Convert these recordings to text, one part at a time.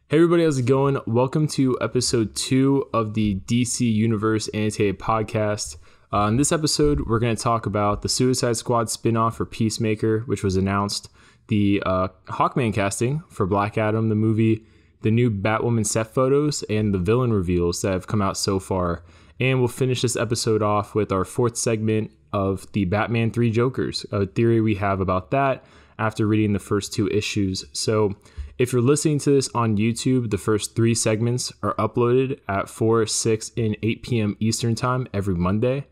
Hey everybody, how's it going? Welcome to episode 2 of the DC Universe Annotated podcast. In this episode, we're going to talk about the Suicide Squad spinoff for Peacemaker, which was announced, the Hawkman casting for Black Adam, the movie, the new Batwoman set photos, and the villain reveals that have come out so far. And we'll finish this episode off with our fourth segment of the Batman 3 Jokers, a theory we have about that after reading the first 2 issues. So if you're listening to this on YouTube, the first 3 segments are uploaded at 4, 6, and 8 p.m. Eastern time every Monday.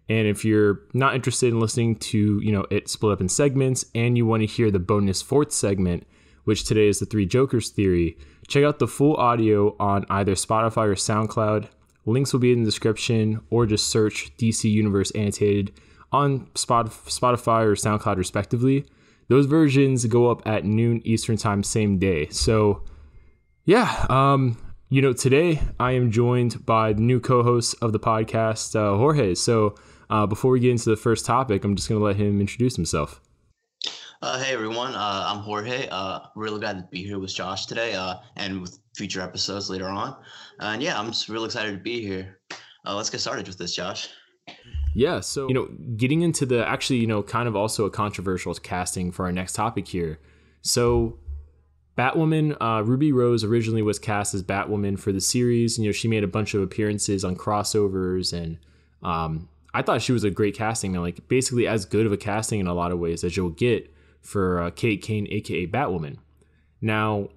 And if you're not interested in listening to, it split up in segments and you want to hear the bonus 4th segment, which today is the 3 Jokers theory, check out the full audio on either Spotify or SoundCloud. Links will be in the description, or just search DC Universe Annotated on Spotify or SoundCloud respectively. Those versions go up at noon Eastern time, same day. So, today I am joined by the new co-host of the podcast, Jorge. So, before we get into the first topic, I'm just going to let him introduce himself. Hey, everyone. I'm Jorge. Really glad to be here with Josh today and with future episodes later on. And I'm just really excited to be here. Let's get started with this, Josh. Yeah, so, getting into the kind of also a controversial casting for our next topic here. So, Batwoman, Ruby Rose originally was cast as Batwoman for the series. She made a bunch of appearances on crossovers, and I thought she was a great casting, and basically as good of a casting in a lot of ways as you'll get for Kate Kane, aka Batwoman. Now,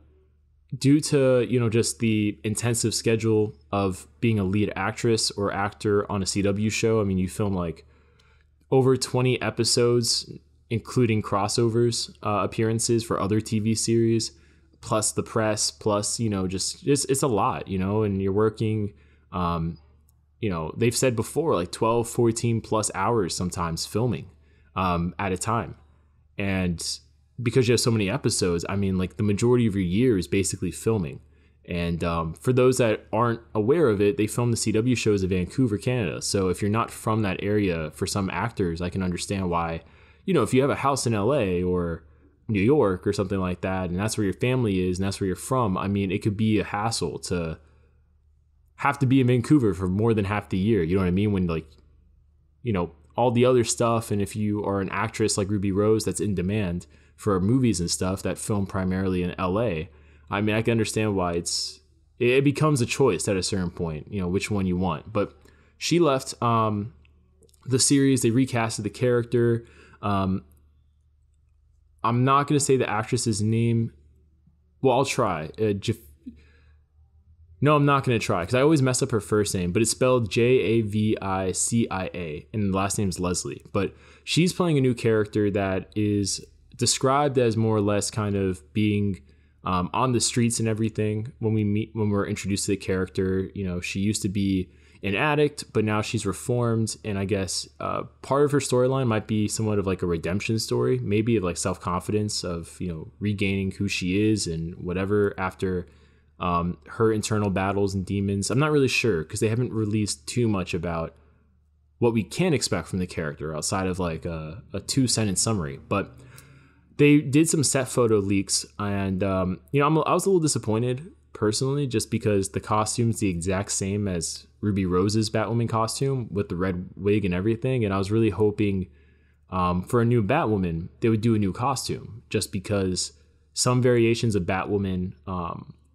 due to just the intensive schedule of being a lead actress or actor on a CW show, you film over 20 episodes, including crossovers appearances for other TV series, plus the press, plus it's a lot, and you're working they've said before 12, 14 plus hours sometimes filming at a time. And because you have so many episodes, the majority of your year is basically filming. And for those that aren't aware of it, they film the CW shows in Vancouver, Canada. So if you're not from that area, for some actors, I can understand why, if you have a house in LA or New York or something like that, and that's where your family is and that's where you're from, it could be a hassle to have to be in Vancouver for more than half the year. You know what I mean? When all the other stuff, and if you are an actress like Ruby Rose that's in demand for movies and stuff that film primarily in LA, I can understand why it becomes a choice at a certain point, which one you want. But she left the series. They recasted the character. I'm not going to say the actress's name. Well, I'll try. No, I'm not going to try because I always mess up her first name, but it's spelled Javicia, and the last name's Leslie. But she's playing a new character that is described as more or less kind of being on the streets and everything. When we're introduced to the character, she used to be an addict, but now she's reformed. And I guess part of her storyline might be somewhat of a redemption story, maybe of self-confidence of, regaining who she is and whatever after her internal battles and demons. I'm not really sure because they haven't released too much about what we can expect from the character outside of a 2-sentence summary. But they did some set photo leaks, and I was a little disappointed personally, just because the costume's the exact same as Ruby Rose's Batwoman costume with the red wig and everything. And I was really hoping for a new Batwoman they would do a new costume, just because some variations of Batwoman,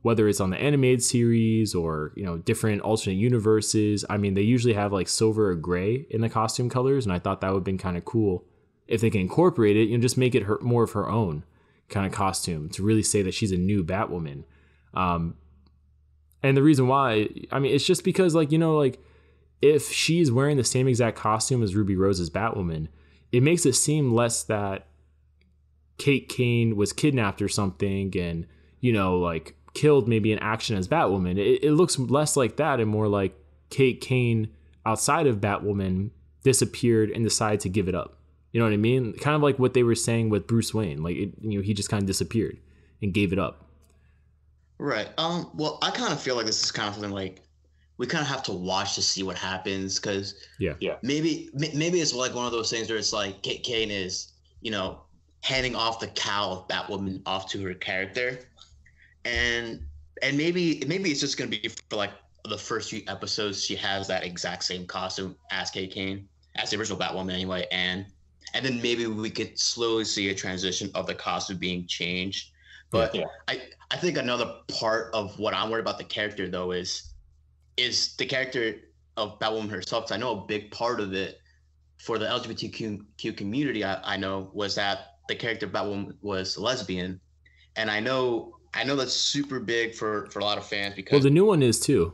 whether it's on the animated series or different alternate universes, they usually have silver or gray in the costume colors, and I thought that would have been kind of cool if they can incorporate it, just make it more of her own kind of costume to really say that she's a new Batwoman. And the reason why, it's just because if she's wearing the same exact costume as Ruby Rose's Batwoman, it makes it seem less that Kate Kane was kidnapped or something and, killed maybe in action as Batwoman. It looks less like that and more like Kate Kane outside of Batwoman disappeared and decided to give it up. You know what I mean? Kind of like what they were saying with Bruce Wayne. He just kind of disappeared and gave it up. Right. Well, I kind of feel like this is kind of something we kind of have to watch to see what happens, because maybe it's one of those things where it's Kate Kane is, handing off the cowl of Batwoman off to her character. And and maybe it's just gonna be for like the first few episodes. She has that exact same costume as Kate Kane, as the original Batwoman anyway, and then maybe we could slowly see a transition of the costume being changed. Yeah. But I think another part of what I'm worried about the character though is the character of Batwoman herself. Because I know a big part of it for the LGBTQ community, I know, was that the character of Batwoman was lesbian, and I know that's super big for a lot of fans because. Well, the new one is too.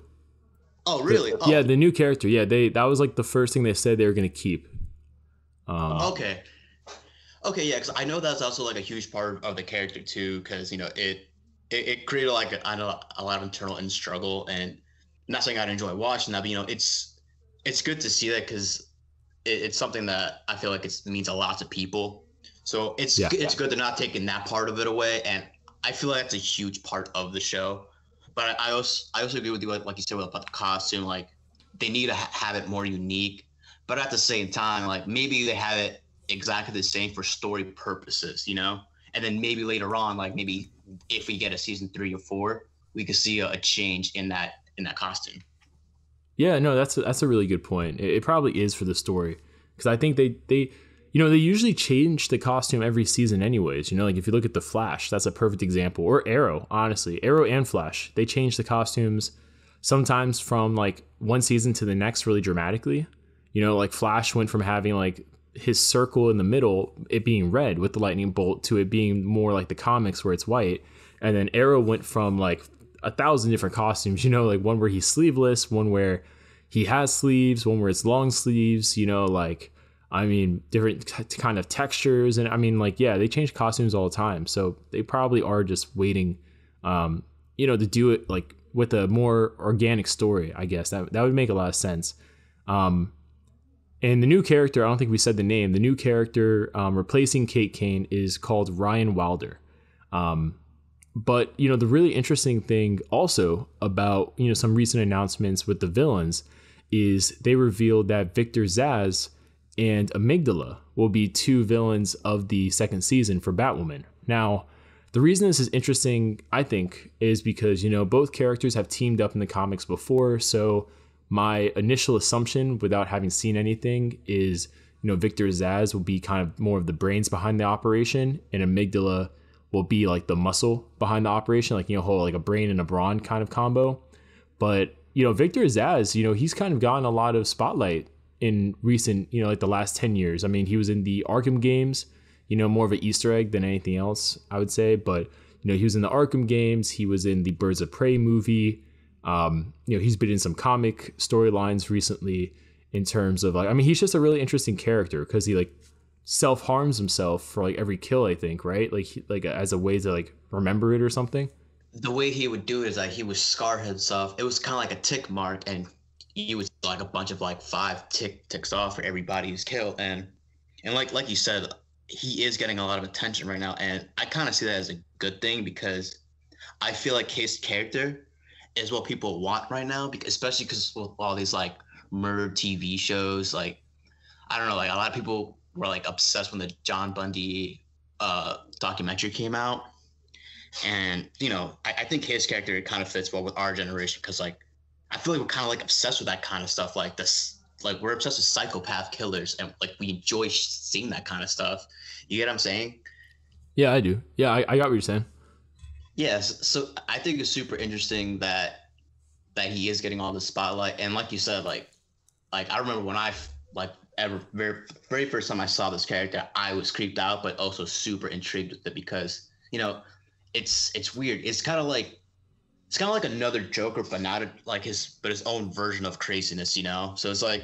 Oh, really? Yeah, the new character. Yeah, that was like the first thing they said they were going to keep. Okay, yeah, because I know that's also like a huge part of the character too, because it created like I know a lot of internal struggle, and not saying I'd enjoy watching that, but it's good to see that because it's something that I feel like it means a lot to people. So it's good they're not taking that part of it away, and I feel like that's a huge part of the show. But I also agree with you, like you said, about the costume. Like they need to have it more unique, but at the same time, like maybe they have it exactly the same for story purposes, and then maybe later on, like maybe if we get a season 3 or 4, we could see a change in that costume. Yeah, no, that's a really good point. It probably is for the story, because I think they usually change the costume every season anyways. Like if you look at the Flash, that's a perfect example, or Arrow. Honestly, Arrow and Flash, they change the costumes sometimes from like one season to the next really dramatically. Like Flash went from having like his circle in the middle, it being red with the lightning bolt, to it being more like the comics where it's white. And then Arrow went from like 1,000 different costumes, like one where he's sleeveless, one where he has sleeves, one where it's long sleeves, different kind of textures. And they change costumes all the time. So they probably are just waiting, to do it like with a more organic story, I guess. That would make a lot of sense. And the new character, I don't think we said the name. The new character replacing Kate Kane is called Ryan Wilder. But, the really interesting thing also about, some recent announcements with the villains is they revealed that Victor Zsasz and Amygdala will be 2 villains of the second season for Batwoman. Now, the reason this is interesting, I think, is because, both characters have teamed up in the comics before. So my initial assumption, without having seen anything, is, Victor Zsasz will be kind of more of the brains behind the operation, and Amygdala will be like the muscle behind the operation, like, whole like a brain and a brawn kind of combo. But, Victor Zsasz, he's kind of gotten a lot of spotlight in recent, like the last 10 years. He was in the Arkham games, more of an Easter egg than anything else, I would say. But, he was in the Arkham games. He was in the Birds of Prey movie. He's been in some comic storylines recently in terms of like, he's just a really interesting character because he like self-harms himself for like every kill, I think, right? Like as a way to like remember it or something. The way he would do it is like he would scar himself. It was kind of like a tick mark, and he was like a bunch of like 5 ticks off for everybody who's killed. And like you said, he is getting a lot of attention right now, and I kind of see that as a good thing because I feel like his character is what people want right now, especially because with all these like murder TV shows, like I don't know, like a lot of people were like obsessed when the John Bundy documentary came out, and I think his character kind of fits well with our generation because like I feel like we're kind of like obsessed with that kind of stuff, like this, like we're obsessed with psychopath killers, and like we enjoy seeing that kind of stuff. You get what I'm saying? Yeah, I do. Yeah, I got what you're saying. Yes, so I think it's super interesting that he is getting all the spotlight, and like you said, like I remember when I like very first time I saw this character, I was creeped out, but also super intrigued with it because it's weird. It's kind of like another Joker, but not his own version of craziness, So it's like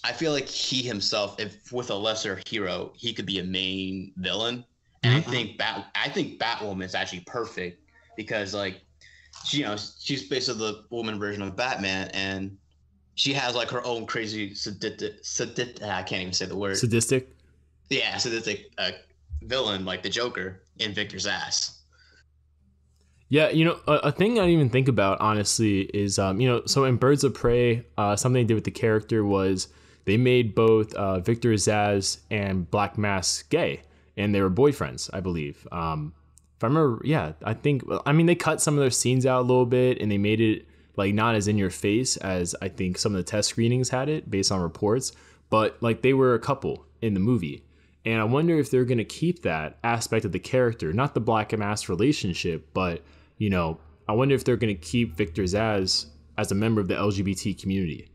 I feel like he himself, if with a lesser hero, he could be a main villain. And I think Batwoman is actually perfect because like she's basically the woman version of Batman, and she has like her own crazy sadistic I can't even say the word. Sadistic? Yeah, sadistic villain like the Joker in Victor Zsasz. Yeah, a thing I didn't even think about, honestly, is, so in Birds of Prey, something they did with the character was they made both Victor Zsasz and Black Mask gay, and they were boyfriends, I believe, if I remember, yeah, I mean, they cut some of their scenes out a little bit and they made it like not as in your face as I think some of the test screenings had it based on reports, but like they were a couple in the movie. And I wonder if they're going to keep that aspect of the character, not the Black Mask relationship, but, you know, I wonder if they're going to keep Victor Zsasz as a member of the LGBT community,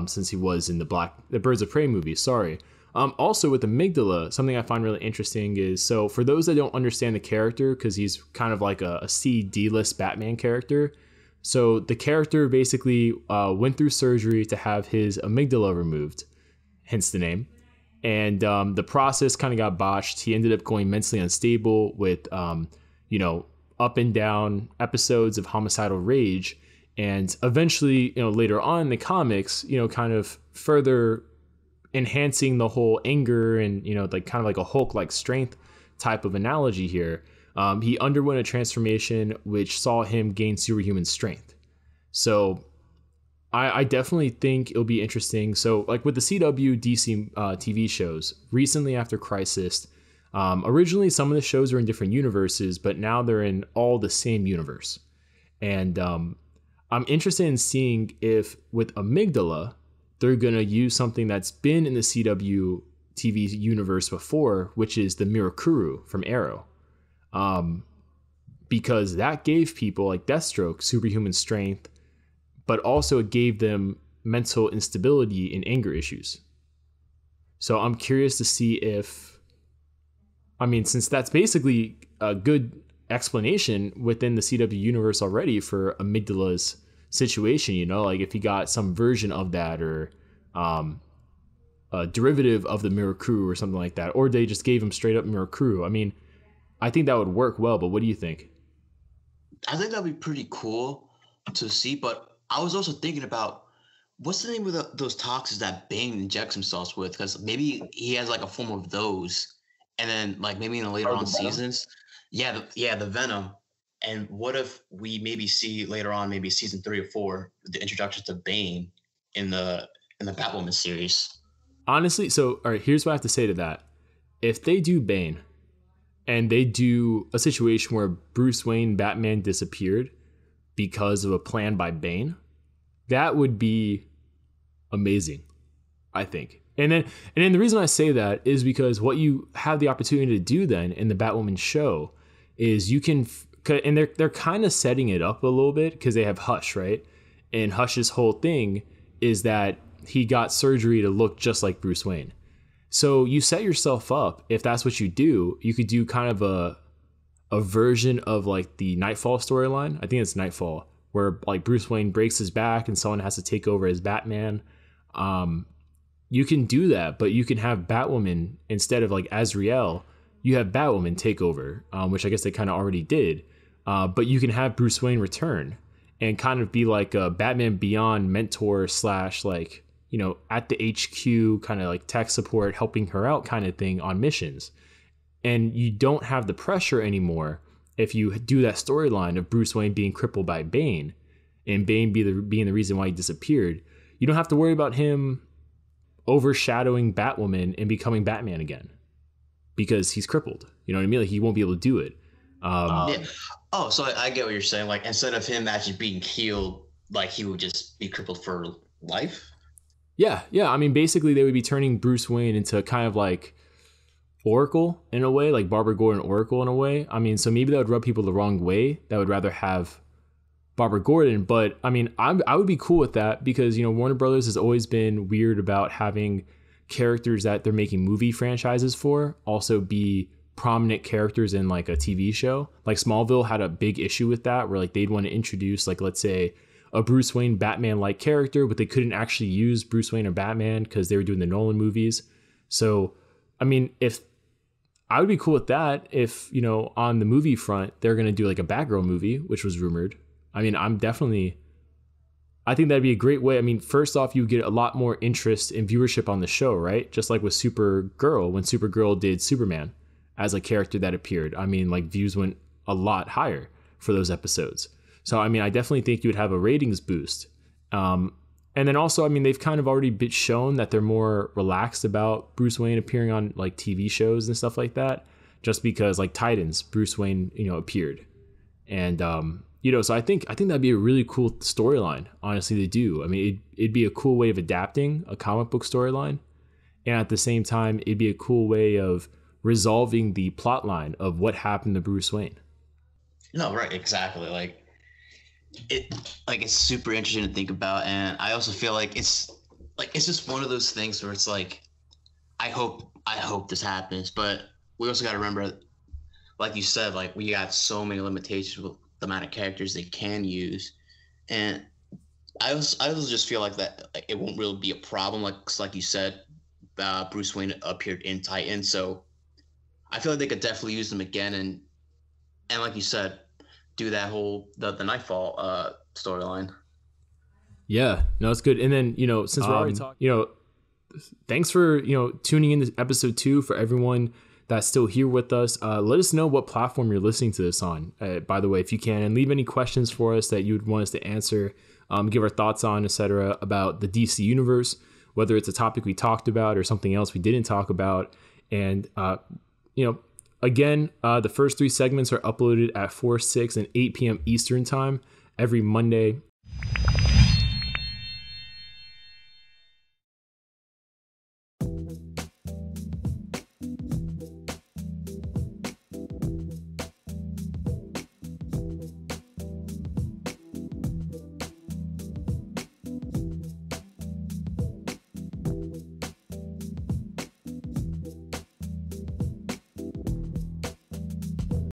since he was in the Birds of Prey movie. Sorry. Also with Amygdala, something I find really interesting is, so for those that don't understand the character, because he's kind of like a C, D-list Batman character. So the character basically went through surgery to have his amygdala removed, hence the name. And the process kind of got botched. He ended up going mentally unstable with, you know, up and down episodes of homicidal rage. And eventually, you know, later on in the comics, you know, kind of further enhancing the whole anger and, you know, like kind of like a Hulk-like strength type of analogy here. He underwent a transformation which saw him gain superhuman strength. So I definitely think it'll be interesting. So like with the CW DC TV shows, recently after Crisis, originally some of the shows are in different universes, but now they're in all the same universe. And I'm interested in seeing if with Amygdala, they're going to use something that's been in the CW TV universe before, which is the Mirakuru from Arrow. Because that gave people like Deathstroke superhuman strength, but also it gave them mental instability and anger issues. So I'm curious to see if, I mean, since that's basically a good explanation within the CW universe already for Amygdala's situation, you know, like if he got some version of that or a derivative of the Mirakuru or something like that, or they just gave him straight up Mirakuru. I mean, I think that would work well, but what do you think? I think that'd be pretty cool to see, but I was also thinking about what's the name of those toxins that Bane injects himself with? Because maybe he has like a form of those, and then like maybe in the later on seasons, the venom. And what if we maybe see later on, maybe season 3 or 4, the introduction to Bane in the Batwoman series? Honestly, so all right, here's what I have to say to that. If they do Bane and they do a situation where Bruce Wayne Batman disappeared because of a plan by Bane, that would be amazing, I think. And then the reason I say that is because what you have the opportunity to do then in the Batwoman show is you can, and they're kind of setting it up a little bit because they have Hush, right? And Hush's whole thing is that he got surgery to look just like Bruce Wayne. So you set yourself up, if that's what you do, you could do kind of a version of like the Nightfall storyline. I think it's Nightfall, where like Bruce Wayne breaks his back and someone has to take over as Batman. You can do that, but you can have Batwoman instead of like Azrael. You have Batwoman take over, which I guess they kind of already did. But you can have Bruce Wayne return and kind of be like a Batman Beyond mentor / like, you know, at the HQ kind of like tech support, helping her out kind of thing on missions. And you don't have the pressure anymore if you do that storyline of Bruce Wayne being crippled by Bane and Bane being the reason why he disappeared. You don't have to worry about him overshadowing Batwoman and becoming Batman again because he's crippled. You know what I mean? Like he won't be able to do it. Yeah. Oh, so I get what you're saying. Like instead of him actually being healed, like he would just be crippled for life. Yeah. I mean, basically they would be turning Bruce Wayne into kind of like Oracle in a way, like Barbara Gordon Oracle in a way. I mean, so maybe that would rub people the wrong way. That would rather have Barbara Gordon, but I mean, I would be cool with that because, you know, Warner Brothers has always been weird about having characters that they're making movie franchises for also be prominent characters in like a TV show. Like Smallville had a big issue with that, where like they'd want to introduce like, let's say, a Bruce Wayne Batman-like character, but they couldn't actually use Bruce Wayne or Batman because they were doing the Nolan movies. So, I mean, if I would be cool with that if, you know, on the movie front, they're going to do like a Batgirl movie, which was rumored. I mean, I think that'd be a great way. I mean, first off, you get a lot more interest and viewership on the show, right? Just like with Supergirl, when Supergirl did Superman as a character that appeared. I mean, like views went a lot higher for those episodes. So, I mean, I definitely think you would have a ratings boost. And then also, I mean, they've kind of already been shown that they're more relaxed about Bruce Wayne appearing on like TV shows and stuff like that, just because like Titans, Bruce Wayne, appeared. And, so I think that'd be a really cool storyline, honestly, to do. I mean, it'd be a cool way of adapting a comic book storyline. And at the same time, it'd be a cool way of resolving the plot line of what happened to Bruce Wayne. No, right, exactly. It's super interesting to think about, and I also feel like it's just one of those things where it's like, I hope this happens, but we also got to remember, like you said, like we got so many limitations with the amount of characters they can use, and I also just feel like that it won't really be a problem. Like you said, Bruce Wayne appeared in Titan, so I feel like they could definitely use them again, and like you said, do that whole the Nightfall storyline. Yeah, no, it's good. And then since we're already talking, thanks for tuning in to episode 2. For everyone that's still here with us, let us know what platform you're listening to this on. By the way, if you can, and leave any questions for us that you would want us to answer, give our thoughts on, etc., about the DC universe, whether it's a topic we talked about or something else we didn't talk about. And again, the first 3 segments are uploaded at 4, 6, and 8 p.m. Eastern time every Monday